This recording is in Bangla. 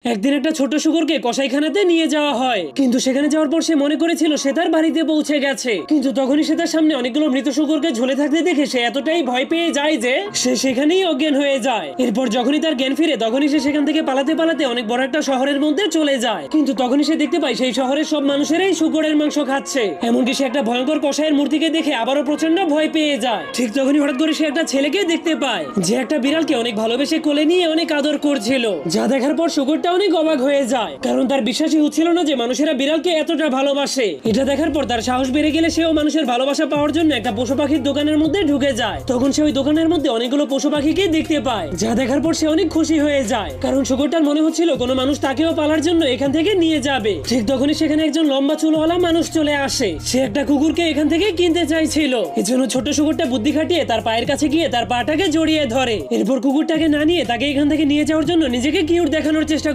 একদিন একটা ছোট শুকরকে কসাইখানাতে নিয়ে যাওয়া হয়, কিন্তু সেখানে যাওয়ার পর সে মনে করেছিল সে তার বাড়িতে পৌঁছে গেছে। কিন্তু তখনই সে তার সামনে অনেকগুলো মৃত শুকরকে ঝুলে থাকতে দেখে সে এতটাই ভয় পেয়ে যায় যে সে সেখানেই অজ্ঞান হয়ে যায়। এরপর যখনই তার জ্ঞান ফিরে তখনই সে সেখান থেকে পালাতে পালাতে অনেক বড় একটা শহরের মধ্যে চলে যায়। কিন্তু তখনই সে দেখতে পায় সেই শহরের সব মানুষেরাই শুকরের মাংস খাচ্ছে। এমনকি সে একটা ভয়ঙ্কর কসাইয়ের মূর্তিকে দেখে আবারও প্রচন্ড ভয় পেয়ে যায়। ঠিক তখনই হঠাৎ করে সে একটা ছেলেকে দেখতে পায় যে একটা বিড়ালকে অনেক ভালোবেসে কোলে নিয়ে অনেক আদর করছিল। যা দেখার পর শুকরটা অনেক অবাক হয়ে যায়, কারণ তার বিশ্বাসই হচ্ছিল না যে মানুষেরা বিড়ালকে এতটা ভালোবাসে। এটা দেখার পর তার সাহস বেড়ে গেলে সেও মানুষের ভালোবাসা পাওয়ার জন্য একটা পশু পাখির দোকানের মধ্যে ঢুকে যায়। তখন সে ওই দোকানের মধ্যে অনেকগুলো পশু পাখিকে দেখতে পায়, যা দেখার পর সে অনেক খুশি হয়ে যায়, কারণ শুকরটার মনে হচ্ছিল কোনো মানুষ তাকেও পালার জন্য এখান থেকে নিয়ে যাবে। ঠিক তখনই সেখানে একজন লম্বা চুলওয়ালা মানুষ চলে আসে। সে একটা কুকুরকে এখান থেকে কিনতে চাইছিল। এজন্য ছোট শুকরটা বুদ্ধি খাটিয়ে তার পায়ের কাছে গিয়ে তার পাটাকে জড়িয়ে ধরে। এরপর কুকুরটাকে না নিয়ে তাকে এখান থেকে নিয়ে যাওয়ার জন্য নিজেকে কিউট দেখানোর চেষ্টা